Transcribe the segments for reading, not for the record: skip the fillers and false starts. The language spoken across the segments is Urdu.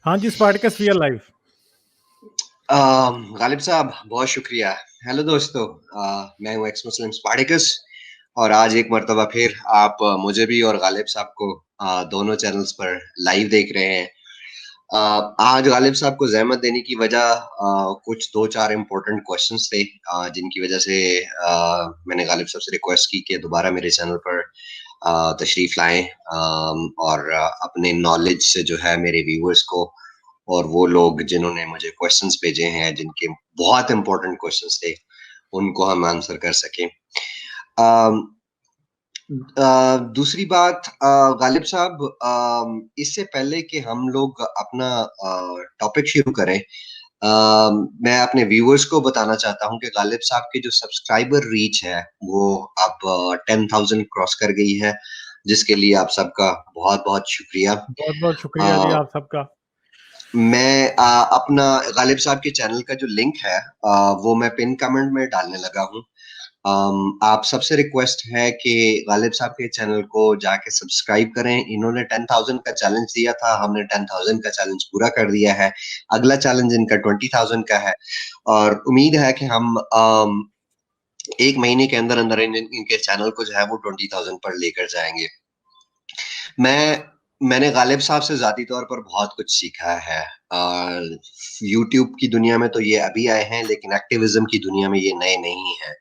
ہاں جی اسپارٹیکس وی آر لائف. غالب صاحب بہت شکریہ. ہیلو دوستو، میں ہوں ایکس مسلم اسپارٹیکس، اور آج ایک مرتبہ پھر آپ مجھے بھی اور غالب صاحب کو دونوں چینلز پر لائیو دیکھ رہے ہیں. آج غالب صاحب کو زحمت دینے کی وجہ کچھ دو چار امپورٹنٹ کوشچنس تھے، جن کی وجہ سے میں نے غالب صاحب سے ریکویسٹ کی کہ دوبارہ میرے چینل پر تشریف لائیں، اور اپنے نالج سے جو ہے میرے ویورز کو اور وہ لوگ جنہوں نے مجھے کوشچنس بھیجے ہیں جن کے بہت امپورٹنٹ کوشچنس تھے ان کو ہم آنسر کر سکیں. دوسری بات غالب صاحب، اس سے پہلے کہ ہم لوگ اپنا ٹاپک شروع کریں، میں اپنے ویورز کو بتانا چاہتا ہوں کہ غالب صاحب کی جو سبسکرائبر ریچ ہے وہ اب 10,000 کراس کر گئی ہے، جس کے لیے آپ سب کا بہت بہت شکریہ. بہت بہت شکریہ جی آپ سب کا. میں اپنا غالب صاحب کے چینل کا جو لنک ہے وہ میں پن کمنٹ میں ڈالنے لگا ہوں. آپ سب سے ریکویسٹ ہے کہ غالب صاحب کے چینل کو جا کے سبسکرائب کریں. انہوں نے 10,000 کا چیلنج دیا تھا، ہم نے 10,000 کا چیلنج پورا کر دیا ہے. اگلا چیلنج ان کا 20,000 کا ہے، اور امید ہے کہ ہم ایک مہینے کے اندر اندر ان کے چینل کو جو ہے وہ 20,000 پر لے کر جائیں گے. میں نے غالب صاحب سے ذاتی طور پر بہت کچھ سیکھا ہے. یوٹیوب کی دنیا میں تو یہ ابھی آئے ہیں، لیکن ایکٹیویزم کی دنیا میں یہ نئے نہیں ہیں.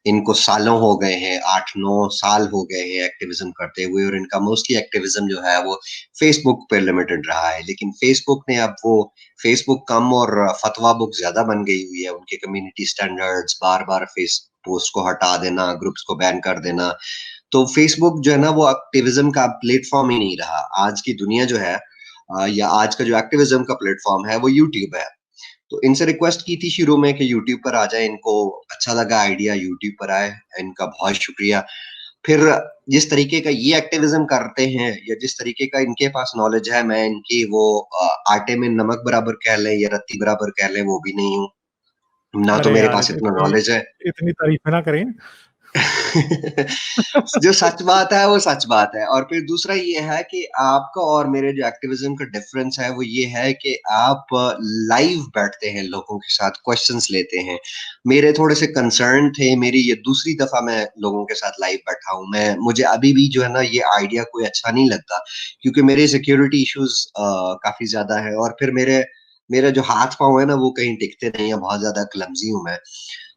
ان کو سالوں ہو گئے ہیں، 8-9 سال ہو گئے ہیں ایکٹیویزم کرتے ہوئے، اور ان کا موسٹلی ایکٹیویزم جو ہے وہ فیس بک پہ لمیٹڈ رہا ہے. لیکن فیس بک نے اب وہ فیس بک کم اور فتوا بک زیادہ بن گئی ہوئی ہے. ان کے کمیونٹی سٹینڈرڈز، بار بار فیس پوسٹ کو ہٹا دینا، گروپس کو بین کر دینا. تو فیس بک جو ہے نا وہ ایکٹیویزم کا پلیٹ فارم ہی نہیں رہا. آج کی دنیا جو ہے یا آج کا جو ایکٹیویزم کا پلیٹ فارم ہے وہ یوٹیوب ہے. تو ان سے ریکویسٹ کی تھی شروع میں کہ یوٹیوب پر آ جائیں. ان کو اچھا لگا آئیڈیا، یوٹیوب پر آئے. ان کا بہت شکریہ. پھر جس طریقے کا یہ ایکٹیویزم کرتے ہیں یا جس طریقے کا ان کے پاس نالج ہے، میں ان کی وہ آٹے میں نمک برابر کہہ لیں یا رتی برابر کہہ لیں وہ بھی نہیں ہوں. نہ تو ارے میرے یار پاس اتنا نالج ہے. اتنی تعریفیں نہ کریں. جو سچ بات ہے وہ سچ بات ہے. اور پھر دوسرا یہ ہے کہ آپ کا اور میرے جو ایکٹیویزم کا ڈفرنس ہے وہ یہ ہے کہ آپ لائیو بیٹھتے ہیں، لوگوں کے ساتھ کوشچنس لیتے ہیں. میرے تھوڑے سے کنسرن تھے، میری یہ دوسری دفعہ میں لوگوں کے ساتھ لائیو بیٹھا ہوں. مجھے ابھی بھی جو ہے نا یہ آئیڈیا کوئی اچھا نہیں لگتا، کیونکہ میرے سیکیورٹی ایشوز کافی زیادہ ہے، اور پھر میرے جو ہاتھ پاؤں ہیں نا وہ کہیں ٹکتے نہیں ہیں. بہت زیادہ کلمزی ہوں میں.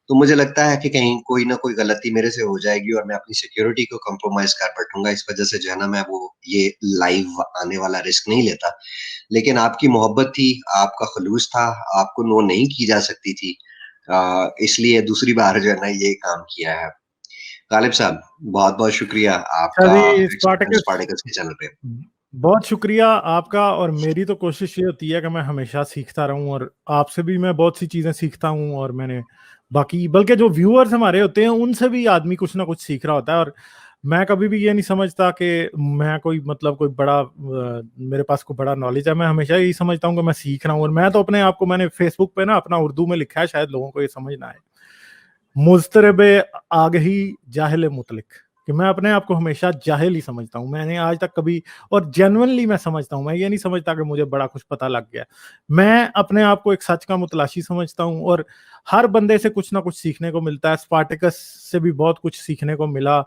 تو مجھے لگتا ہے کہ کہیں کوئی نہ کوئی غلطی میرے سے ہو جائے گی اور میں اپنی سیکیورٹی کو کمپرومائز کر بیٹھوں گا. اس وجہ سے جو ہے نا میں وہ یہ لائیو آنے والا رسک نہیں لیتا. لیکن آپ کی محبت تھی، آپ کا خلوص تھا، آپ کو وہ نہیں کی جا سکتی تھی، اس لیے دوسری بار جو ہے نا یہ کام کیا ہے. غالب صاحب بہت بہت شکریہ آپ اچھا کا جی اسپارٹیکس کے چینل پہ. بہت شکریہ آپ کا. اور میری تو کوشش یہ ہوتی ہے کہ میں ہمیشہ سیکھتا رہوں، اور آپ سے بھی میں بہت سی چیزیں سیکھتا ہوں. اور میں نے باقی بلکہ جو ویورز ہمارے ہوتے ہیں ان سے بھی آدمی کچھ نہ کچھ سیکھ رہا ہوتا ہے. اور میں کبھی بھی یہ نہیں سمجھتا کہ میں کوئی کوئی بڑا میرے پاس کوئی بڑا نالج ہے. میں ہمیشہ یہی سمجھتا ہوں کہ میں سیکھ رہا ہوں. اور میں تو اپنے آپ کو، میں نے فیس بک پہ نا اپنا اردو میں لکھا ہے، شاید لوگوں کو یہ سمجھ نہ آئے، مضطرب آگہی جاہل مطلق، کہ میں اپنے آپ کو ہمیشہ جاہل ہی سمجھتا ہوں. میں نے آج تک کبھی، اور جینونلی میں سمجھتا ہوں، میں یہ نہیں سمجھتا کہ مجھے بڑا کچھ پتہ لگ گیا. میں اپنے آپ کو ایک سچ کا متلاشی سمجھتا ہوں، اور ہر بندے سے کچھ نہ کچھ سیکھنے کو ملتا ہے. اسپارٹیکس سے بھی بہت کچھ سیکھنے کو ملا.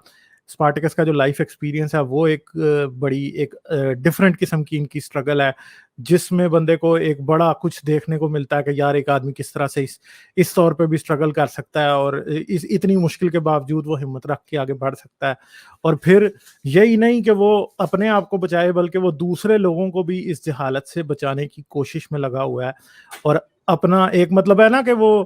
اسپارٹیکس کا جو لائف ایکسپیرینس ہے وہ ایک بڑی ایک ڈفرینٹ قسم کی ان کی اسٹرگل ہے، جس میں بندے کو ایک بڑا کچھ دیکھنے کو ملتا ہے کہ یار ایک آدمی کس طرح سے اس طور پہ بھی اسٹرگل کر سکتا ہے، اور اتنی مشکل کے باوجود وہ ہمت رکھ کے آگے بڑھ سکتا ہے. اور پھر یہی نہیں کہ وہ اپنے آپ کو بچائے، بلکہ وہ دوسرے لوگوں کو بھی اس جہالت سے بچانے کی کوشش میں لگا ہوا ہے. اور اپنا ایک ہے نا کہ وہ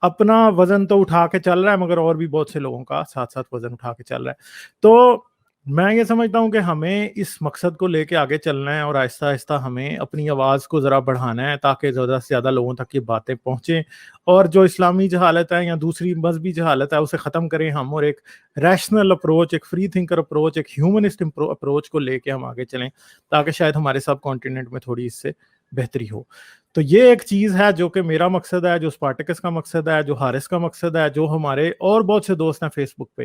اپنا وزن تو اٹھا کے چل رہا ہے، مگر اور بھی بہت سے لوگوں کا ساتھ ساتھ وزن اٹھا کے چل رہا ہے. تو میں یہ سمجھتا ہوں کہ ہمیں اس مقصد کو لے کے آگے چلنا ہے، اور آہستہ آہستہ ہمیں اپنی آواز کو ذرا بڑھانا ہے تاکہ زیادہ سے زیادہ لوگوں تک یہ باتیں پہنچیں، اور جو اسلامی جہالت ہے یا دوسری مذہبی جہالت ہے اسے ختم کریں ہم، اور ایک ریشنل اپروچ، ایک فری تھنکر اپروچ، ایک ہیومنسٹ اپروچ کو لے کے ہم آگے چلیں، تاکہ شاید ہمارے سب کانٹیننٹ میں تھوڑی اس سے بہتری ہو. تو یہ ایک چیز ہے جو کہ میرا مقصد ہے، جو اسپارٹیکس کا مقصد ہے، جو حارث کا مقصد ہے، جو ہمارے اور بہت سے دوست ہیں فیس بک پہ.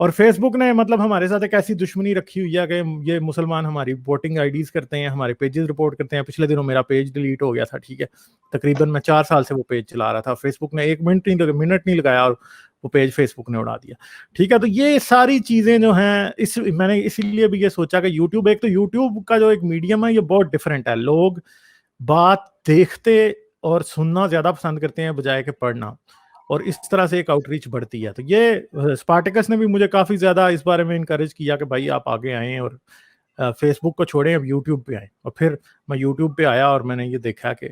اور فیس بک نے مطلب ہمارے ساتھ ایک ایسی دشمنی رکھی ہوئی ہے کہ یہ مسلمان ہماری ووٹنگ آئی ڈیز کرتے ہیں, ہمارے پیجز رپورٹ کرتے ہیں. پچھلے دنوں میرا پیج ڈیلیٹ ہو گیا تھا, ٹھیک ہے, تقریباً میں 4 سال سے وہ پیج چلا رہا تھا. فیس بک نے 1 منٹ نہیں لگایا اور وہ پیج فیس بک نے اڑا دیا, ٹھیک ہے. تو یہ ساری چیزیں جو ہیں میں نے اسی لیے بھی یہ سوچا کہ یوٹیوب, ایک تو یوٹیوب کا جو ایک میڈیم ہے یہ بہت ڈفرینٹ ہے. لوگ بات دیکھتے اور سننا زیادہ پسند کرتے ہیں بجائے کہ پڑھنا, اور اس طرح سے ایک آؤٹ ریچ بڑھتی ہے. تو یہ اسپارٹیکس نے بھی مجھے کافی زیادہ اس بارے میں انکریج کیا کہ بھائی آپ آگے آئیں اور فیس بک کو چھوڑیں, اب یوٹیوب پہ آئیں. اور پھر میں یوٹیوب پہ آیا اور میں نے یہ دیکھا کہ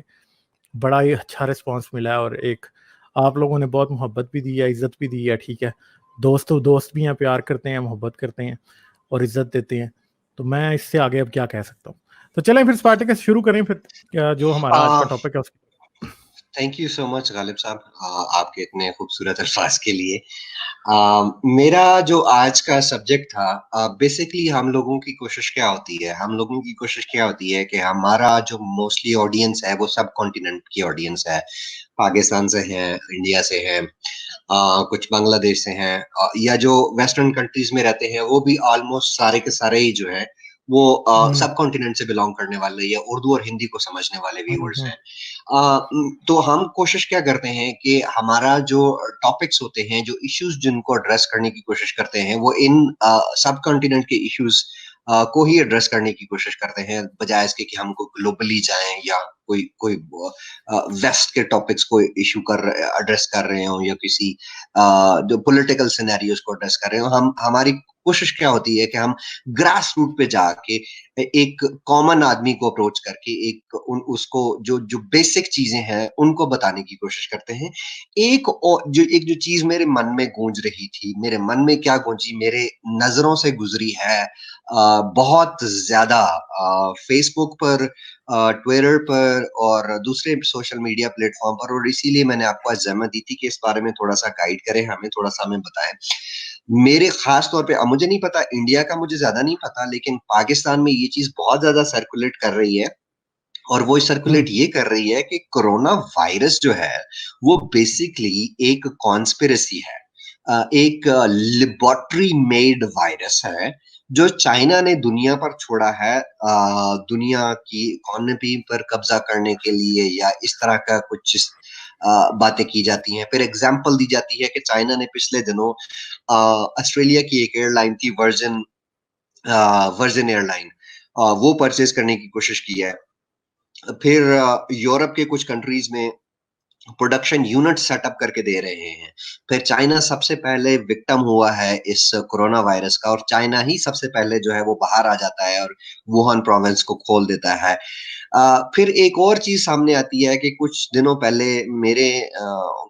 بڑا ہی اچھا رسپانس ملا ہے, اور ایک آپ لوگوں نے بہت محبت بھی دی ہے, عزت بھی دی ہے, ٹھیک ہے. دوست بھی ہیں, پیار کرتے ہیں, محبت کرتے ہیں اور عزت دیتے ہیں. تو میں اس سے آگے اب کیا کہہ سکتا ہوں. تو چلیں پھر اسپارٹیکس شروع کریں, پھر جو ہمارا آج کا ٹاپک ہے اس. تھینک یو سو مچ غالب صاحب آپ کے اتنے خوبصورت الفاظ کے لیے. میرا جو آج کا سبجیکٹ تھا, بیسکلی ہم لوگوں کی کوشش کیا ہوتی ہے کہ ہمارا جو موسٹلی آڈینس ہے وہ سب کانٹیننٹ کی آڈینس ہے. پاکستان سے ہیں, انڈیا سے ہیں, کچھ بنگلہ دیش سے ہیں, یا جو ویسٹرن کنٹریز میں رہتے ہیں وہ بھی آلموسٹ سارے کے سارے ہی جو ہیں وہ سب کانٹیننٹ سے بلانگ کرنے والے یا اردو اور ہندی کو سمجھنے والے ویورز ہیں. تو ہم کوشش کیا کرتے ہیں کہ ہمارا جو ٹاپکس ہوتے ہیں, جو ایشوز جن کو ایڈریس کرنے کی کوشش کرتے ہیں, وہ ان سب کانٹیننٹ کے ایشوز کو ہی ایڈریس کرنے کی کوشش کرتے ہیں, بجائے اس کے کہ ہم کو گلوبلی جائیں یا کوئی ویسٹ کے ٹاپکس کو ایشو ایڈریس کر رہے ہوں یا کسی جو پولیٹیکل سینیریوز کو ایڈریس کر رہے ہوں. ہماری کوشش کیا ہوتی ہے کہ ہم گراس روٹ پہ جا کے ایک کامن آدمی کو اپروچ کر کے اس کو جو بیسک چیزیں ہیں ان کو بتانے کی کوشش کرتے ہیں. ایک جو چیز میرے من میں گونج رہی تھی, میرے من میں کیا گونجی, میرے نظروں سے گزری ہے بہت زیادہ فیس بک پر, ٹویٹر پر اور دوسرے سوشل میڈیا پلیٹ فارم پر, اور اسی لیے میں نے آپ کو آج زحمت دی تھی کہ اس بارے میں تھوڑا سا گائیڈ کریں ہمیں, تھوڑا سا ہمیں بتائیں. میرے خاص طور پہ مجھے نہیں پتا, انڈیا کا مجھے زیادہ نہیں پتا, لیکن پاکستان میں یہ چیز بہت زیادہ سرکولیٹ کر رہی ہے, اور وہ سرکولیٹ یہ کر رہی ہے کہ کورونا وائرس جو ہے وہ بیسکلی ایک کانسپیریسی ہے, ایک لیبارٹری میڈ وائرس ہے جو چائنا نے دنیا پر چھوڑا ہے, دنیا کی اکانومی پر قبضہ کرنے کے لیے یا اس طرح کا کچھ باتیں کی جاتی ہیں. پھر ایگزامپل دی جاتی ہے کہ چائنا نے پچھلے دنوں آسٹریلیا کی ایک ایئر لائن تھی ورجن ایئر لائن, وہ پرچیز کرنے کی کوشش کی ہے. پھر یورپ کے کچھ کنٹریز میں پروڈکشن یونٹ سیٹ اپ کر کے دے رہے ہیں. پھر چائنا سب سے پہلے وکٹم ہوا ہے اس کورونا وائرس کا, اور چائنا ہی سب سے پہلے جو ہے وہ باہر آ جاتا ہے اور ووہان پروونس کو کھول دیتا ہے. پھر ایک اور چیز سامنے آتی ہے کہ کچھ دنوں پہلے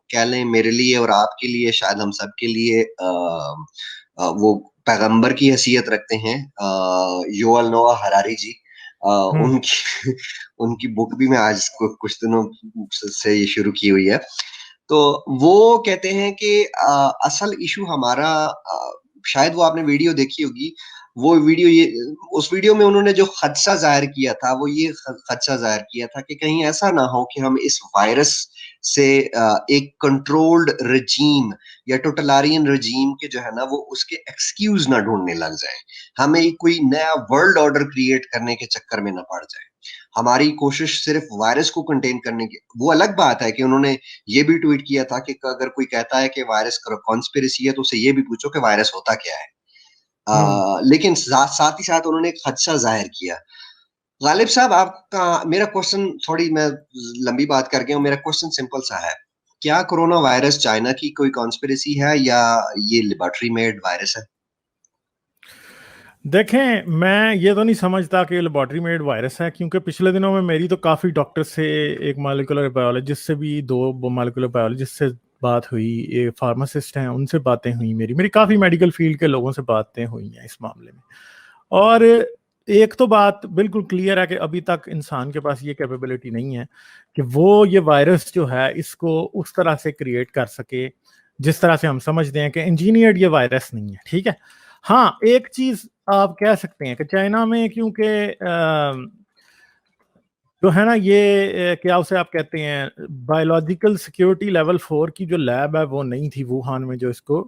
کہہ لیں میرے لیے اور آپ کے لیے, شاید ہم سب کے لیے, وہ پیغمبر کی حیثیت رکھتے ہیں, یوول نوآ ہراری جی. ان کی بک بھی میں آج کچھ دنوں سے یہ شروع کی ہوئی ہے. تو وہ کہتے ہیں کہ اصل ایشو ہمارا, شاید وہ آپ نے ویڈیو دیکھی ہوگی, وہ اس ویڈیو میں انہوں نے جو خدشہ ظاہر کیا تھا وہ یہ خدشہ ظاہر کیا تھا کہ کہیں ایسا نہ ہو کہ ہم اس وائرس سے ایک کنٹرولڈ رجیم یا ٹوٹلارین رجیم کے جو ہے نا وہ اس کے ایکسکیوز نہ ڈھونڈنے لگ جائیں, ہمیں کوئی نیا ورلڈ آرڈر کریٹ کرنے کے چکر میں نہ پڑ جائے. ہماری کوشش صرف وائرس کو کنٹین کرنے کی, وہ الگ بات ہے کہ انہوں نے یہ بھی ٹویٹ کیا تھا کہ اگر کوئی کہتا ہے کہ وائرس کانسپیریسی ہے تو اسے یہ بھی پوچھو کہ وائرس ہوتا کیا ہے. لیکن ساتھ ہی ساتھ انہوں نے ایک خدشہ ظاہر کیا. غالب صاحب, آپ کا میرا کوشچن, تھوڑی میں لمبی بات کر گیا ہوں, میرا کوشچن سمپل سا ہے, کیا کورونا وائرس چائنا کی کوئی کانسپیریسی ہے یا یہ لیبارٹری میڈ وائرس ہے؟ دیکھیں, میں یہ تو نہیں سمجھتا کہ لیبارٹری میڈ وائرس ہے, کیونکہ پچھلے دنوں میں میری تو کافی ڈاکٹر سے, ایک مالیکولر بایولوجسٹ سے بھی, 2 مالیکولر بایولوجسٹ سے بات ہوئی, ایک فارماسسٹ ہیں ان سے باتیں ہوئیں, میری کافی میڈیکل فیلڈ کے لوگوں سے باتیں ہوئی ہیں اس معاملے میں. اور ایک تو بات بالکل کلیئر ہے کہ ابھی تک انسان کے پاس یہ کیپیبلٹی نہیں ہے کہ وہ یہ وائرس جو ہے اس کو اس طرح سے کریٹ کر سکے جس طرح سے ہم سمجھتے ہیں کہ انجینئرڈ یہ وائرس نہیں ہے, ٹھیک ہے. ہاں, ایک چیز آپ کہہ سکتے ہیں کہ چائنا میں کیونکہ جو ہے نا یہ کیا اسے آپ کہتے ہیں, بایولوجیکل سیکیورٹی لیول 4 کی جو لیب ہے وہ نہیں تھی ووہان میں جو اس کو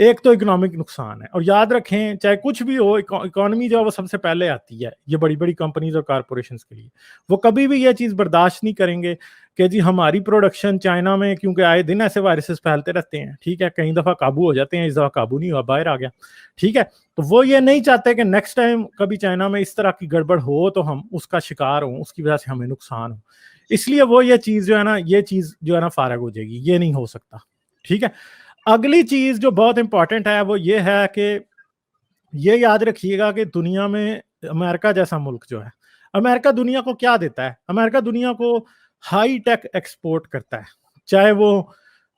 ایک تو اکنامک نقصان ہے، اور یاد رکھیں چاہے کچھ بھی ہو، اکانومی جو ہے وہ سب سے پہلے آتی ہے یہ بڑی بڑی کمپنیز اور کارپوریشنز کے لیے. وہ کبھی بھی یہ چیز برداشت نہیں کریں گے کہ جی ہماری پروڈکشن چائنا میں، کیونکہ آئے دن ایسے وائرسز پھیلتے رہتے ہیں، ٹھیک ہے، کئی دفعہ قابو ہو جاتے ہیں، اس دفعہ قابو نہیں ہوا، باہر آ گیا، ٹھیک ہے. تو وہ یہ نہیں چاہتے کہ نیکسٹ ٹائم کبھی چائنا میں اس طرح کی گڑبڑ ہو تو ہم اس کا شکار ہوں، اس کی وجہ سے ہمیں نقصان ہو. اس لیے وہ یہ چیز جو ہے نا، یہ چیز جو ہے نا فارغ ہو جائے گی، یہ نہیں ہو سکتا، ٹھیک ہے. اگلی چیز جو بہت امپورٹنٹ ہے وہ یہ ہے کہ یہ یاد رکھیے گا کہ دنیا میں امریکہ جیسا ملک جو ہے، امریکہ دنیا کو کیا دیتا ہے؟ امریکہ دنیا کو ہائی ٹیک ایکسپورٹ کرتا ہے، چاہے وہ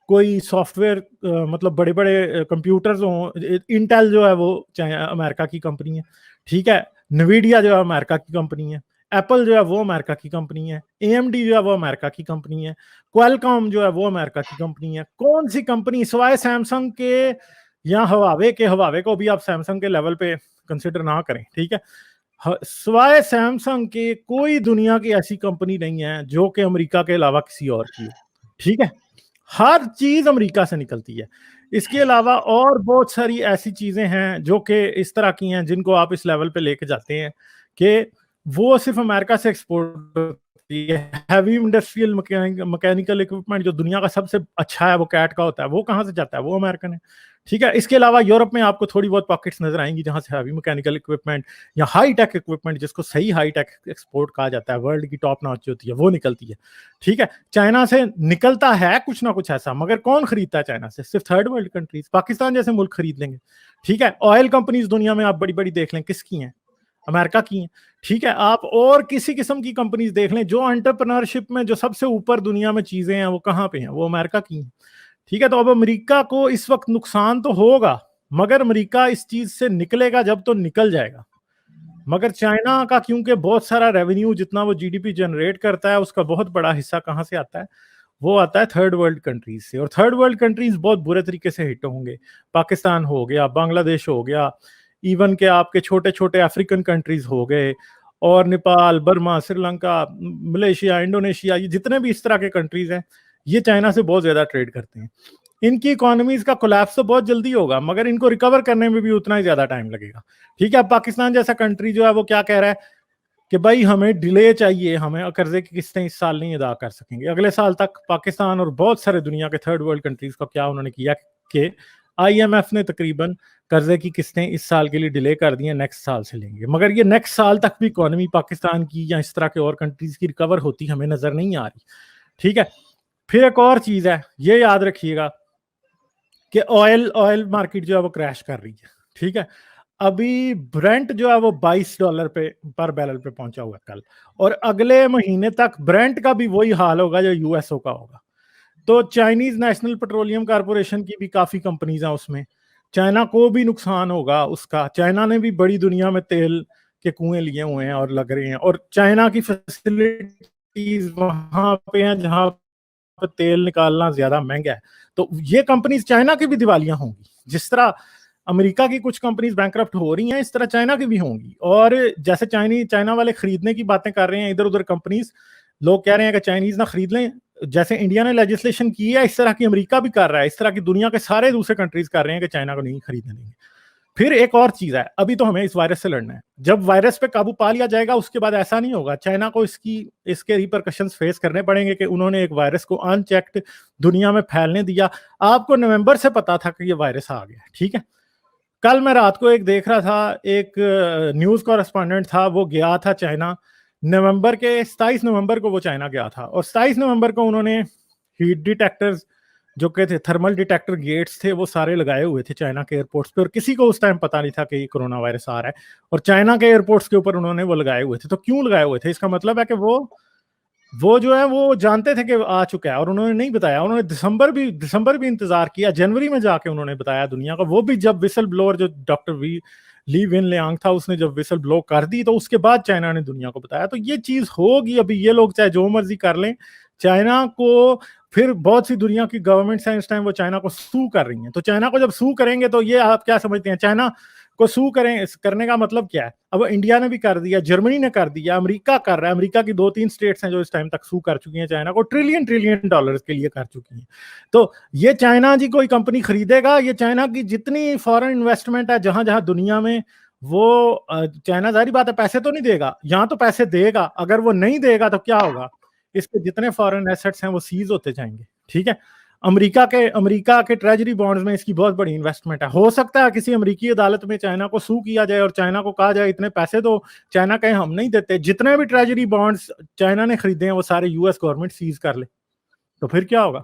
کوئی سافٹ ویئر مطلب بڑے بڑے کمپیوٹرز ہوں. انٹیل جو ہے وہ چاہے امریکہ کی کمپنی ہے، ٹھیک ہے. نویڈیا جو ہے امریکہ کی کمپنی ہے. ایپل جو ہے وہ امریکہ کی کمپنی ہے. اے ایم ڈی جو ہے وہ امریکہ کی کمپنی ہے. کوالکام جو ہے وہ امریکہ کی کمپنی ہے. کون سی کمپنی سوائے سیمسنگ کے یا ہواوے کو بھی آپ سیمسنگ کے لیول پہ کنسیڈر نہ کریں، ٹھیک ہے، سوائے سیمسنگ کے کوئی دنیا کی ایسی کمپنی نہیں ہے جو کہ امریکہ کے علاوہ کسی اور کی ہو، ٹھیک ہے. ہر چیز امریکہ سے نکلتی ہے. اس کے علاوہ اور بہت ساری ایسی چیزیں ہیں جو کہ اس طرح کی ہیں جن کو آپ اس لیول پہ لے کے جاتے ہیں کہ وہ صرف امریکہ سے ایکسپورٹ ہوتی ہے. ہیوی انڈسٹریل مکینیکل اکوپمنٹ جو دنیا کا سب سے اچھا ہے وہ کیٹ کا ہوتا ہے، وہ کہاں سے جاتا ہے؟ وہ امریکن ہے، ٹھیک ہے. اس کے علاوہ یورپ میں آپ کو تھوڑی بہت پاکٹس نظر آئیں گی جہاں سے ہیوی مکینیکل اکوپمنٹ یا ہائی ٹیک اکوپمنٹ، جس کو صحیح ہائی ٹیک ایکسپورٹ کہا جاتا ہے، ورلڈ کی ٹاپ ناچ ہوتی ہے، وہ نکلتی ہے، ٹھیک ہے. چائنا سے نکلتا ہے کچھ نہ کچھ ایسا، مگر کون خریدتا ہے چائنا سے؟ صرف تھرڈ ورلڈ کنٹریز. پاکستان جیسے ملک خرید لیں گے، ٹھیک ہے. آئل کمپنیز دنیا میں آپ بڑی بڑی دیکھ لیں، کس کی ہیں؟ امریکہ کی ہیں، ٹھیک ہے. آپ اور کسی قسم کی کمپنیز دیکھ لیں جو انٹرپرنرشپ میں جو سب سے اوپر دنیا میں چیزیں ہیں، وہ کہاں پہ ہیں؟ وہ امریکہ کی ہیں، ٹھیک ہے. تو اب امریکہ کو اس وقت نقصان تو ہوگا، مگر امریکہ اس چیز سے نکلے گا جب تو نکل جائے گا. مگر چائنا کا کیونکہ بہت سارا ریونیو جتنا وہ جی ڈی پی جنریٹ کرتا ہے، اس کا بہت بڑا حصہ کہاں سے آتا ہے؟ وہ آتا ہے تھرڈ ورلڈ کنٹریز سے. اور تھرڈ ورلڈ کنٹریز بہت برے طریقے سے ہٹ ہوں گے. پاکستان ہو گیا، بنگلہ دیش ہو گیا، ایون کہ آپ کے چھوٹے چھوٹے افریقن کنٹریز ہو گئے، اور Nepal, Burma, Sri Lanka, Malaysia, Indonesia, یہ جتنے بھی اس طرح کے کنٹریز ہیں، یہ چائنا سے بہت زیادہ ٹریڈ کرتے ہیں. ان کی اکانومیز کا کولیپس تو بہت جلدی ہوگا، مگر ان کو ریکور کرنے میں بھی اتنا ہی زیادہ ٹائم لگے گا، ٹھیک ہے. اب پاکستان جیسا کنٹری جو ہے وہ کیا کہہ رہا ہے کہ بھائی ہمیں ڈیلے چاہیے، ہمیں قرضے کی قسطیں اس سال نہیں ادا کر سکیں گے، اگلے سال تک. پاکستان اور بہت سارے دنیا کے تھرڈ ورلڈ کنٹریز کا کیا انہوں نے کیا کہ آئی ایم ایف نے تقریباً قرضے کی قسطیں اس سال کے لیے ڈیلے کر دی ہیں، نیکسٹ سال سے لیں گے. مگر یہ نیکسٹ سال تک بھی اکانومی پاکستان کی یا اس طرح کے اور کنٹریز کی ریکور ہوتی ہمیں نظر نہیں آ رہی، ٹھیک ہے. پھر ایک اور چیز ہے، یہ یاد رکھیے گا کہ آئل مارکیٹ جو ہے وہ کریش کر رہی ہے، ٹھیک ہے. ابھی برینٹ جو ہے وہ $22 پہ پر بیرل پہ پہنچا ہوا ہے کل، اور اگلے مہینے تک برینٹ کا بھی وہی حال ہوگا جو یو ایس او کا ہوگا. تو چائنیز نیشنل پیٹرولیم کارپوریشن کی بھی کافی کمپنیز ہیں اس میں، چائنا کو بھی نقصان ہوگا اس کا. چائنا نے بھی بڑی دنیا میں تیل کے کنویں لیے ہوئے ہیں اور لگ رہے ہیں، اور چائنا کی فیسلٹیز وہاں پہ ہیں جہاں پہ تیل نکالنا زیادہ مہنگا ہے. تو یہ کمپنیز چائنا کی بھی دیوالیاں ہوں گی، جس طرح امریکہ کی کچھ کمپنیز بینکرپٹ ہو رہی ہیں، اس طرح چائنا کی بھی ہوں گی. اور جیسے چائنا والے خریدنے کی باتیں کر رہے ہیں ادھر ادھر کمپنیز، لوگ کہہ رہے ہیں کہ چائنیز نہ خرید لیں، جیسے انڈیا نے لیجسلیشن کی ہے اس طرح کی امریکہ بھی کر رہا ہے، اس طرح کی دنیا کے سارے دوسرے کنٹریز کر رہے ہیں کہ چائنا کو نہیں خریدنے دیں گے. پھر ایک اور چیز ہے، ابھی تو ہمیں اس وائرس سے لڑنا ہے. جب وائرس پہ قابو پا لیا جائے گا اس کے بعد ایسا نہیں ہوگا، چائنا کو اس کے ریپرکشنز فیس کرنے پڑیں گے کہ انہوں نے ایک وائرس کو ان چیکڈ دنیا میں پھیلنے دیا. آپ کو نومبر سے پتا تھا کہ یہ وائرس آ گیا، ٹھیک ہے. کل میں رات کو ایک دیکھ رہا تھا، ایک نیوز کورسپونڈنٹ تھا، وہ گیا تھا چائنا نومبر کے 27 نومبر کو وہ چائنا گیا تھا، اور 27 نومبر کو انہوں نے ہیٹ ڈیٹیکٹرز جو کہ تھے، تھرمل ڈیٹیکٹر گیٹس تھے، وہ سارے لگائے ہوئے تھے چائنا کے ایئرپورٹس پہ، اور کسی کو اس ٹائم پتہ نہیں تھا کہ یہ کرونا وائرس آ رہا ہے، اور چائنا کے ایئرپورٹس کے اوپر انہوں نے وہ لگائے ہوئے تھے. تو کیوں لگائے ہوئے تھے؟ اس کا مطلب ہے کہ وہ جو ہے وہ جانتے تھے کہ آ چکا ہے، اور انہوں نے نہیں بتایا. انہوں نے دسمبر بھی انتظار کیا، جنوری میں جا کے انہوں نے بتایا دنیا کو، وہ بھی جب وسل بلور جو ڈاکٹر لی ون لیانگ تھا اس نے جب وسل بلو کر دی تو اس کے بعد چائنا نے دنیا کو بتایا. تو یہ چیز ہوگی. ابھی یہ لوگ چاہے جو مرضی کر لیں، چائنا کو پھر بہت سی دنیا کی گورنمنٹس ہیں اس ٹائم وہ چائنا کو سو کر رہی ہیں. تو چائنا کو جب سو کریں گے تو یہ آپ کیا سمجھتے ہیں؟ چائنا کو سو کرنے کا مطلب کیا ہے؟ اب انڈیا نے بھی کر دیا, جرمنی نے کر دیا, امریکہ کر رہا ہے. امریکہ کی 2-3 اسٹیٹس ہیں جو اس ٹائم تک سو کر چکی ہیں چائنا کو, ٹریلین ڈالرز کے لیے کر چکی ہیں. تو یہ چائنا جی کوئی کمپنی خریدے گا, یہ چائنا کی جتنی فارن انویسٹمنٹ ہے جہاں جہاں دنیا میں, وہ چائنا ظاہری بات ہے پیسے تو نہیں دے گا, یہاں تو پیسے دے گا, اگر وہ نہیں دے گا تو کیا ہوگا, اس کے جتنے فارن ایسٹس ہیں وہ سیز ہوتے جائیں گے. ٹھیک ہے, امریکہ کے ٹریجری بانڈز میں اس کی بہت بڑی انویسٹمنٹ ہے. ہو سکتا ہے کسی امریکی عدالت میں چائنا کو سو کیا جائے اور چائنا کو کہا جائے اتنے پیسے دو, چائنا کہیں ہم نہیں دیتے, جتنے بھی ٹریجری بانڈز چائنا نے خریدے ہیں وہ سارے یو ایس گورنمنٹ سیز کر لے, تو پھر کیا ہوگا؟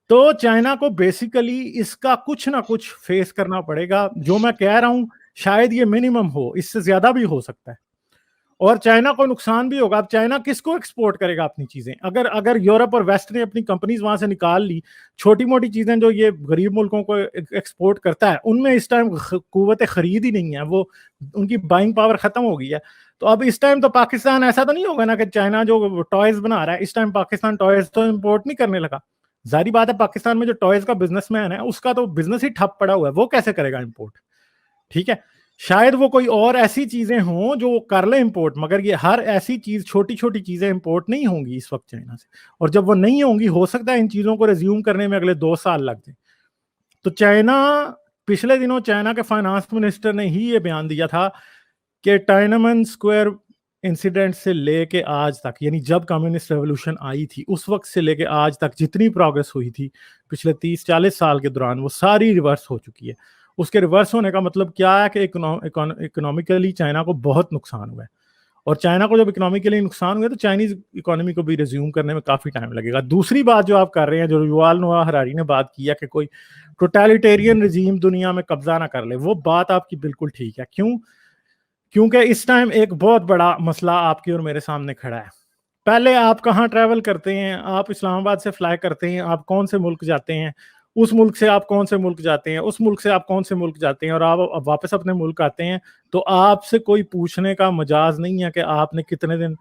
تو چائنا کو بیسیکلی اس کا کچھ نہ کچھ فیس کرنا پڑے گا. جو میں کہہ رہا ہوں شاید یہ منیمم ہو, اس سے زیادہ بھی ہو سکتا ہے, اور چائنا کو نقصان بھی ہوگا. اب چائنا کس کو ایکسپورٹ کرے گا اپنی چیزیں؟ اگر یورپ اور ویسٹ نے اپنی کمپنیز وہاں سے نکال لی, چھوٹی موٹی چیزیں جو یہ غریب ملکوں کو ایکسپورٹ کرتا ہے ان میں اس ٹائم قوت خرید ہی نہیں ہے, وہ ان کی بائنگ پاور ختم ہو گئی ہے. تو اب اس ٹائم تو پاکستان ایسا تو نہیں ہوگا نا کہ چائنا جو ٹوائز بنا رہا ہے اس ٹائم پاکستان ٹوائز تو امپورٹ نہیں کرنے لگا. ظاہری بات ہے پاکستان میں جو ٹوائز کا بزنس مین ہے اس کا تو بزنس ہی ٹھپ پڑا ہوا ہے, وہ کیسے کرے گا امپورٹ؟ ٹھیک ہے, شاید وہ کوئی اور ایسی چیزیں ہوں جو کر لے امپورٹ, مگر یہ ہر ایسی چیز چھوٹی چھوٹی چیزیں امپورٹ نہیں ہوں گی اس وقت چائنا سے, اور جب وہ نہیں ہوں گی ہو سکتا ہے ان چیزوں کو ریزیوم کرنے میں اگلے 2 سال لگ جائیں. تو چائنا پچھلے دنوں چائنا کے فائنانس منسٹر نے ہی یہ بیان دیا تھا کہ ٹائنمن اسکوائر انسیڈنٹ سے لے کے آج تک, یعنی جب کمیونسٹ ریولوشن آئی تھی اس وقت سے لے کے آج تک جتنی پروگرس ہوئی تھی پچھلے 30-40 سال کے دوران وہ ساری ریورس ہو چکی ہے. اس کے ریورس ہونے کا مطلب کیا ہے کہ اکنامکلی چائنا کو بہت نقصان ہوا ہے, اور چائنا کو جب اکنامکلی نقصان ہوا تو چائنیز اکانومی کو بھی ریزیوم کرنے میں کافی ٹائم لگے گا. دوسری بات جو آپ کر رہے ہیں, جو یووال نوآ ہراری نے بات کی ہے کہ کوئی ٹوٹیلیٹیرین رجیم دنیا میں قبضہ نہ کر لے, وہ بات آپ کی بالکل ٹھیک ہے. کیونکہ اس ٹائم ایک بہت بڑا مسئلہ آپ کے اور میرے سامنے کھڑا ہے. پہلے آپ کہاں ٹریول کرتے ہیں, آپ اسلام آباد سے فلائی کرتے ہیں, آپ کون سے ملک جاتے ہیں, اس ملک سے آپ کون سے ملک جاتے ہیں, اس ملک سے آپ کون سے ملک جاتے ہیں, اور آپ واپس اپنے ملک آتے ہیں تو آپ سے کوئی پوچھنے کا مجاز نہیں ہے کہ آپ نے کتنے دن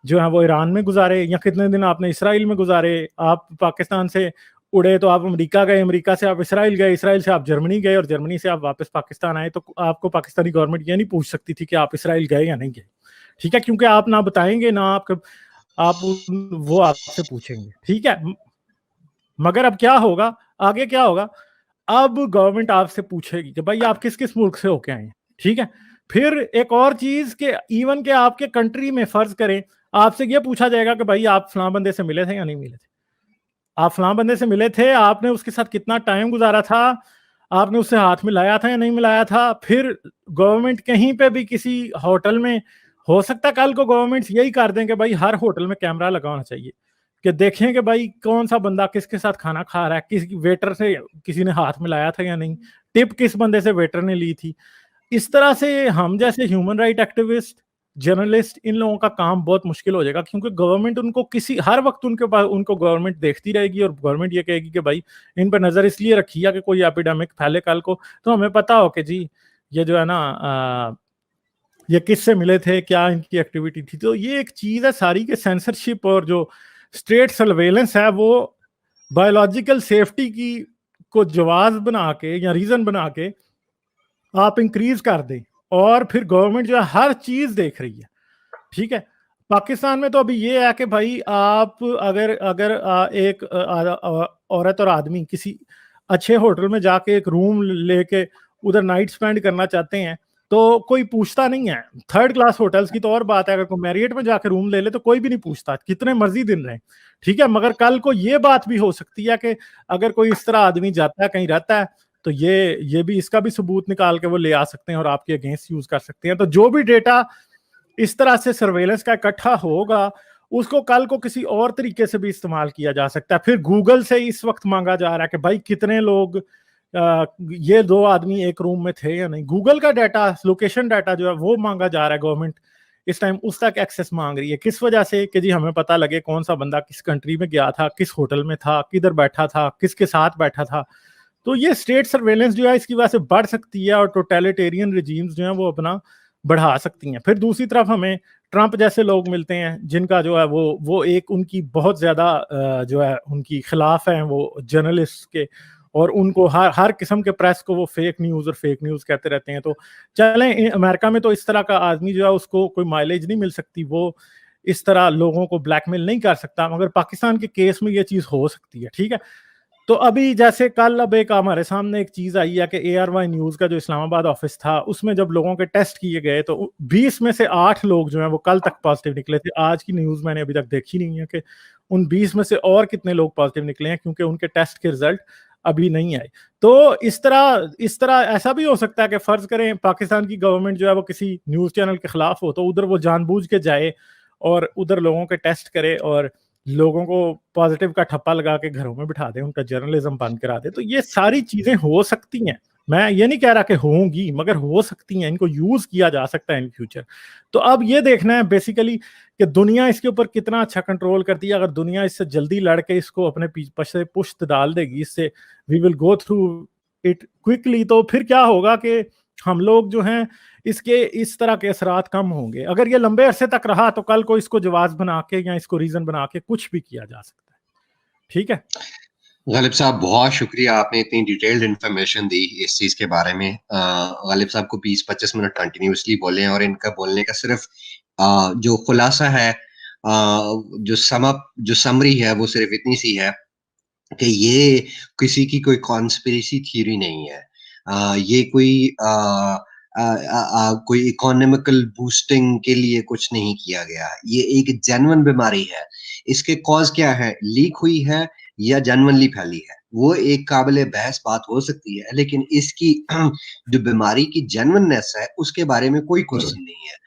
جو ہے وہ ایران میں گزارے یا کتنے دن آپ نے اسرائیل میں گزارے. آپ پاکستان سے اڑے تو آپ امریکہ گئے, امریکہ سے آپ اسرائیل گئے, اسرائیل سے آپ جرمنی گئے, اور جرمنی سے آپ واپس پاکستان آئے, تو آپ کو پاکستانی گورنمنٹ یہ نہیں پوچھ سکتی تھی کہ آپ اسرائیل گئے یا نہیں گئے. ٹھیک ہے, کیونکہ آپ نہ بتائیں گے نہ آپ وہ آپ سے پوچھیں گے. ٹھیک ہے, مگر اب کیا ہوگا, آگے کیا ہوگا, اب گورنمنٹ آپ سے پوچھے گی کہ بھائی آپ کس کس ملک سے ہو کے آئے ہیں. ٹھیک ہے, پھر ایک اور چیز کہ ایون کہ آپ کے کنٹری میں فرض کریں آپ سے یہ پوچھا جائے گا کہ بھائی آپ فلاں بندے سے ملے تھے یا نہیں ملے تھے, آپ فلاں بندے سے ملے تھے, آپ نے اس کے ساتھ کتنا ٹائم گزارا تھا, آپ نے اس سے ہاتھ ملایا تھا یا نہیں ملایا تھا. پھر گورنمنٹ کہیں پہ بھی کسی ہوٹل میں, ہو سکتا ہے کل کو گورنمنٹ یہی کر دیں کہ بھائی ہر ہوٹل میں کیمرہ لگا ہونا چاہیے کہ دیکھیں کہ بھائی کون سا بندہ کس کے ساتھ کھانا کھا رہا ہے, کسی ویٹر سے کسی نے ہاتھ ملایا تھا یا نہیں, ٹپ کس بندے سے ویٹر نے لی تھی. اس طرح سے ہم جیسے ہیومن رائٹ ایکٹیوسٹ, جرنلسٹ, ان لوگوں کا کام بہت مشکل ہو جائے گا, کیونکہ گورنمنٹ ان کو ہر وقت ان کو گورنمنٹ دیکھتی رہے گی, اور گورنمنٹ یہ کہے گی کہ بھائی ان پر نظر اس لیے رکھی ہے کہ کوئی ایپیڈیمک پھیلے کل کو, تو ہمیں پتا ہو کہ جی یہ جو ہے نا یہ کس سے ملے تھے, کیا ان کی ایکٹیویٹی تھی. تو یہ ایک چیز ہے ساری کہ سینسرشپ اور جو اسٹیٹ سرویلنس ہے وہ بایولوجیکل سیفٹی کی کو جواز بنا کے یا ریزن بنا کے آپ انکریز کر دیں, اور پھر گورنمنٹ جو ہے ہر چیز دیکھ رہی ہے. ٹھیک ہے, پاکستان میں تو ابھی یہ ہے کہ بھائی آپ اگر ایک عورت اور آدمی کسی اچھے ہوٹل میں جا کے ایک روم لے کے ادھر نائٹ سپینڈ کرنا چاہتے ہیں تو کوئی پوچھتا نہیں ہے. 3rd کلاس ہوٹلز کی تو اور بات ہے, اگر کوئی میریٹ میں جا کے روم لے لے تو کوئی بھی نہیں پوچھتا کتنے مرضی دن رہیں. ٹھیک ہے, مگر کل کو یہ بات بھی ہو سکتی ہے کہ اگر کوئی اس طرح آدمی جاتا ہے کہیں رہتا ہے تو یہ بھی اس کا بھی ثبوت نکال کے وہ لے آ سکتے ہیں اور آپ کے اگینسٹ یوز کر سکتے ہیں. تو جو بھی ڈیٹا اس طرح سے سرویلنس کا اکٹھا ہوگا اس کو کل کو کسی اور طریقے سے بھی استعمال کیا جا سکتا ہے. پھر گوگل سے اس وقت مانگا جا رہا ہے کہ بھائی کتنے لوگ یہ 2 آدمی ایک روم میں تھے یا نہیں. گوگل کا ڈیٹا, لوکیشن ڈیٹا جو ہے وہ مانگا جا رہا ہے, گورنمنٹ اس ٹائم اس تک ایکسس مانگ رہی ہے. کس وجہ سے کہ جی ہمیں پتہ لگے کون سا بندہ کس کنٹری میں گیا تھا, کس ہوٹل میں تھا, کدھر بیٹھا تھا, کس کے ساتھ بیٹھا تھا. تو یہ اسٹیٹ سرویلنس جو ہے اس کی وجہ سے بڑھ سکتی ہے, اور ٹوٹیلیٹیرین رجیمز جو ہیں وہ اپنا بڑھا سکتی ہیں. پھر دوسری طرف ہمیں ٹرمپ جیسے لوگ ملتے ہیں جن کا جو ہے وہ ایک ان کی بہت زیادہ جو ہے ان کی خلاف ہیں وہ جرنلسٹ کے, اور ان کو ہر قسم کے پریس کو وہ فیک نیوز اور فیک نیوز کہتے رہتے ہیں. تو چلیں امریکہ میں تو اس طرح کا آدمی جو ہے اس کو کوئی مائلیج نہیں مل سکتی, وہ اس طرح لوگوں کو بلیک میل نہیں کر سکتا, مگر پاکستان کے کیس میں یہ چیز ہو سکتی ہے. ٹھیک ہے, تو ابھی جیسے کل اب ایک ہمارے سامنے ایک چیز آئی ہے کہ ARY نیوز کا جو اسلام آباد آفس تھا اس میں جب لوگوں کے ٹیسٹ کیے گئے تو 20 میں سے 8 لوگ جو ہیں وہ کل تک پازیٹیو نکلے تھے. آج کی نیوز میں نے ابھی تک دیکھی نہیں ہے کہ ان 20 میں سے اور کتنے لوگ پازیٹیو نکلے ہیں, کیونکہ ان کے ٹیسٹ کے رزلٹ ابھی نہیں آئے. تو اس طرح ایسا بھی ہو سکتا ہے کہ فرض کریں پاکستان کی گورنمنٹ جو ہے وہ کسی نیوز چینل کے خلاف ہو تو ادھر وہ جان بوجھ کے جائے اور ادھر لوگوں کے ٹیسٹ کرے اور لوگوں کو پازیٹیو کا ٹھپا لگا کے گھروں میں بٹھا دے, ان کا جرنلزم بند کرا دے. تو یہ ساری چیزیں ہو سکتی ہیں, میں یہ نہیں کہہ رہا کہ ہوں گی, مگر ہو سکتی ہیں, ان کو یوز کیا جا سکتا ہے ان فیوچر. تو اب یہ دیکھنا ہے بیسیکلی کہ دنیا اس کے اوپر کتنا اچھا کنٹرول کرتی ہے. اگر دنیا اس سے جلدی لڑ کے اس کو اپنے پیچھے پشت ڈال دے گی, اس سے وی ول گو تھرو اٹ کوئکلی, تو پھر کیا ہوگا کہ ہم لوگ جو ہیں اس طرح کے اثرات کم ہوں گے. اگر یہ لمبے عرصے تک رہا تو کل کو اس کو جواز بنا کے یا اس کو ریزن بنا کے کچھ بھی کیا جا سکتا ہے. ٹھیک ہے غالب صاحب, بہت شکریہ, آپ نے اتنی ڈیٹیلڈ انفارمیشن دی اس چیز کے بارے میں. غالب صاحب کو 20-25 منٹ کنٹینیوسلی بولے, اور ان کا بولنے کا صرف جو خلاصہ ہے, جو سمری ہے وہ صرف اتنی سی ہے کہ یہ کسی کی کوئی کانسپریسی تھیوری نہیں ہے, یہ کوئی اکانومیکل بوسٹنگ کے لیے کچھ نہیں کیا گیا. یہ ایک جینون بیماری ہے. اس کے کاز کیا ہے, لیک ہوئی ہے یا جینونلی پھیلی ہے, وہ ایک قابل بحث بات ہو سکتی ہے, لیکن اس کی جو بیماری کی جینوننیس ہے اس کے بارے میں کوئی کوشچن نہیں ہے.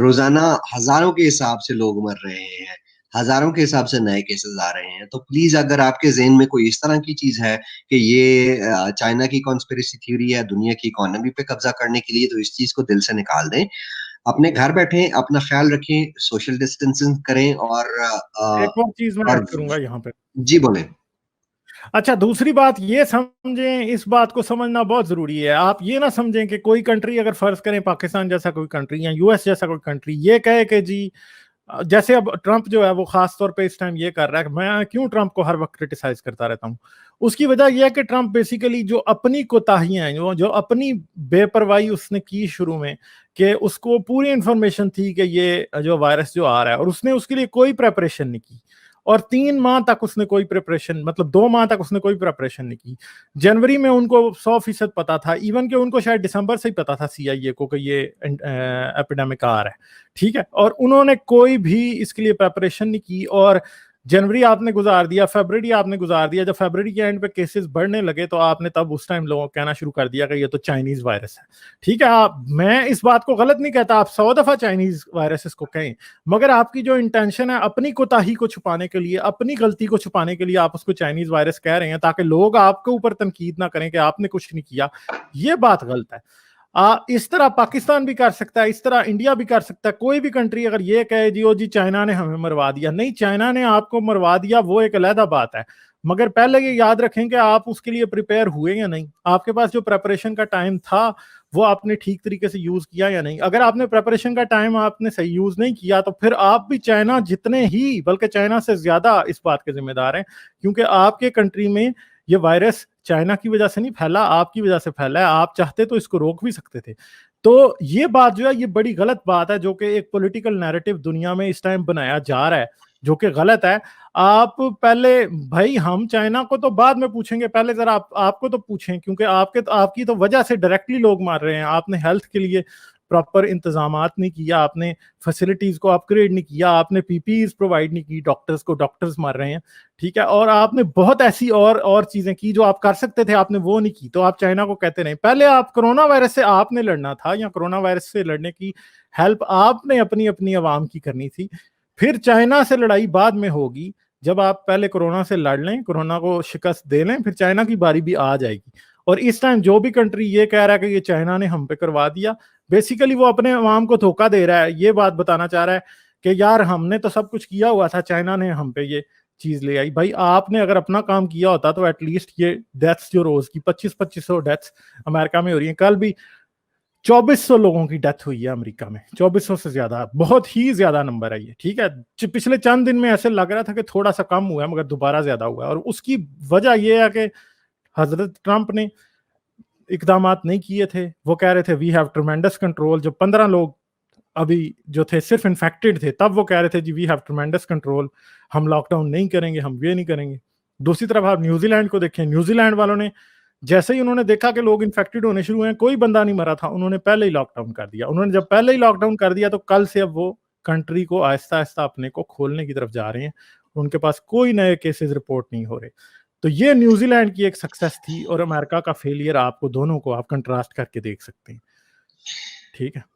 روزانہ ہزاروں کے حساب سے لوگ مر رہے ہیں, ہزاروں کے حساب سے نئے کیسز آ رہے ہیں. تو پلیز اگر آپ کے ذہن میں کوئی اس طرح کی چیز ہے کہ یہ چائنا کی کانسپریسی تھیوری ہے دنیا کی اکانومی پہ قبضہ کرنے کے لیے, تو اس چیز کو دل سے نکال دیں. اپنے گھر بیٹھیں, اپنا خیال رکھیں, سوشل ڈسٹینسنگ کریں, اور ایک اور چیز میں ایڈ کروں گا یہاں پہ. جی بولیں. اچھا, دوسری بات یہ سمجھیں, اس بات کو سمجھنا بہت ضروری ہے. آپ یہ نہ سمجھیں کہ کوئی کنٹری اگر فرض کریں پاکستان جیسا کوئی کنٹری یا US جیسا کوئی کنٹری یہ کہے کہ جی, جیسے اب ٹرمپ جو ہے وہ خاص طور پہ اس ٹائم یہ کر رہا ہے کہ میں کیوں ٹرمپ کو ہر وقت کرٹیسائز کرتا رہتا ہوں. اس کی وجہ یہ ہے کہ ٹرمپ بیسیکلی جو اپنی کوتاہیاں ہیں, جو اپنی بے پرواہی اس نے کی شروع میں, کہ اس کو پوری انفارمیشن تھی کہ یہ جو وائرس جو آ رہا ہے, اور اس نے اس کے لیے کوئی پریپریشن نہیں کی, اور 3 ماہ تک اس نے کوئی پریپریشن, مطلب 2 ماہ تک اس نے کوئی پریپریشن نہیں کی. جنوری میں ان کو 100% پتا تھا, ایون کہ ان کو شاید دسمبر سے ہی پتا تھا CIA کو کہ یہ ایپیڈیمک آ رہا ہے. ٹھیک ہے, اور انہوں نے کوئی بھی اس کے لیے پریپریشن نہیں کی, اور جنوری آپ نے گزار دیا, فیبرری آپ نے گزار دیا. جب فیبرری کے اینڈ پہ کیسز بڑھنے لگے تو آپ نے تب اس ٹائم لوگوں کو کہنا شروع کر دیا کہ یہ تو چائنیز وائرس ہے. ٹھیک ہے, میں اس بات کو غلط نہیں کہتا, آپ 100 دفعہ چائنیز وائرسز کو کہیں, مگر آپ کی جو انٹینشن ہے اپنی کوتاہی کو چھپانے کے لیے, اپنی غلطی کو چھپانے کے لیے آپ اس کو چائنیز وائرس کہہ رہے ہیں تاکہ لوگ آپ کے اوپر تنقید نہ کریں کہ آپ نے کچھ نہیں کیا. یہ بات غلط ہے. اس طرح پاکستان بھی کر سکتا ہے, اس طرح انڈیا بھی کر سکتا ہے. کوئی بھی کنٹری اگر یہ کہے جی چائنا نے ہمیں مروا دیا, نہیں, چائنا نے آپ کو مروا دیا وہ ایک علیحدہ بات ہے, مگر پہلے یہ یاد رکھیں کہ آپ اس کے لیے پریپیئر ہوئے یا نہیں. آپ کے پاس جو پریپریشن کا ٹائم تھا وہ آپ نے ٹھیک طریقے سے یوز کیا یا نہیں. اگر آپ نے پریپریشن کا ٹائم آپ نے صحیح یوز نہیں کیا تو پھر آپ بھی چائنا جتنے ہی, بلکہ چائنا سے زیادہ اس بات کے ذمہ دار ہیں, کیونکہ آپ کے کنٹری میں یہ وائرس چائنا کی وجہ سے نہیں پھیلا, آپ کی وجہ سے پھیلا ہے. آپ چاہتے تو اس کو روک بھی سکتے تھے. تو یہ بات جو ہے یہ بڑی غلط بات ہے, جو کہ ایک پولیٹیکل نیریٹو دنیا میں اس ٹائم بنایا جا رہا ہے, جو کہ غلط ہے. آپ پہلے, بھائی ہم چائنا کو تو بعد میں پوچھیں گے, پہلے ذرا آپ کو تو پوچھیں, کیونکہ آپ کی تو وجہ سے ڈائریکٹلی لوگ مار رہے ہیں. آپ نے ہیلتھ کے لیے پراپر انتظامات نہیں کیا, آپ نے فیسلٹیز کو اپ گریڈ نہیں کیا, آپ نے PPEs پرووائڈ نہیں کی ڈاکٹرز کو, ڈاکٹرز مر رہے ہیں. ٹھیک ہے, اور آپ نے بہت ایسی اور چیزیں کی جو آپ کر سکتے تھے, آپ نے وہ نہیں کی. تو آپ چائنا کو کہتے نہیں. پہلے آپ کرونا وائرس سے آپ نے لڑنا تھا, یا کرونا وائرس سے لڑنے کی ہیلپ آپ نے اپنی عوام کی کرنی تھی. پھر چائنا سے لڑائی بعد میں ہوگی, جب آپ پہلے کرونا سے لڑ لیں, کرونا کو شکست دے لیں, پھر چائنا کی باری بھی آ جائے گی. اور اس ٹائم جو بھی کنٹری یہ کہہ رہا ہے کہ یہ چائنا نے ہم پہ کروا دیا, بیسیکلی وہ اپنے عوام کو دھوکہ دے رہا ہے. یہ بات بتانا چاہ رہا ہے کہ یار ہم نے تو سب کچھ کیا ہوا تھا, چائنا نے ہم پہ یہ چیز لے آئی. بھائی آپ نے اگر اپنا کام کیا ہوتا تو ایٹ لیسٹ یہ ڈیتھس جو روز کی 2500 ڈیتھس امریکہ میں ہو رہی ہیں, کل بھی 2400 لوگوں کی ڈیتھ ہوئی ہے امریکہ میں, 2400 سے زیادہ, بہت ہی زیادہ نمبر ہے یہ. ٹھیک ہے, پچھلے چند دن میں ایسے لگ رہا تھا کہ تھوڑا سا کم ہوا ہے, مگر دوبارہ زیادہ ہوا ہے. اور اس کی وجہ یہ ہے کہ حضرت ٹرمپ نے اقدامات نہیں کیے تھے, وہ کہہ رہے تھے وی ہیو ٹرمینڈس کنٹرول. جب 15 لوگ ابھی جو تھے صرف انفیکٹڈ تھے, تب وہ کہہ رہے تھے جی وی ہیو ٹرمینڈس کنٹرول, ہم لاک ڈاؤن نہیں کریں گے, ہم یہ نہیں کریں گے. دوسری طرف آپ نیوزی لینڈ کو دیکھیں, نیوزی لینڈ والوں نے جیسے ہی انہوں نے دیکھا کہ لوگ انفیکٹڈ ہونے شروع ہوئے, کوئی بندہ نہیں مرا تھا, انہوں نے پہلے ہی لاک ڈاؤن کر دیا. انہوں نے جب پہلے ہی لاک ڈاؤن کر دیا تو کل سے اب وہ کنٹری کو آہستہ آہستہ اپنے کو کھولنے کی طرف جا رہے ہیں. ان کے پاس کوئی نئے کیسز رپورٹ نہیں ہو رہے. تو یہ نیوزی لینڈ کی ایک سکسیس تھی, اور امریکہ کا فیلئر آپ کو دونوں کو آپ کنٹراسٹ کر کے دیکھ سکتے ہیں. ٹھیک ہے.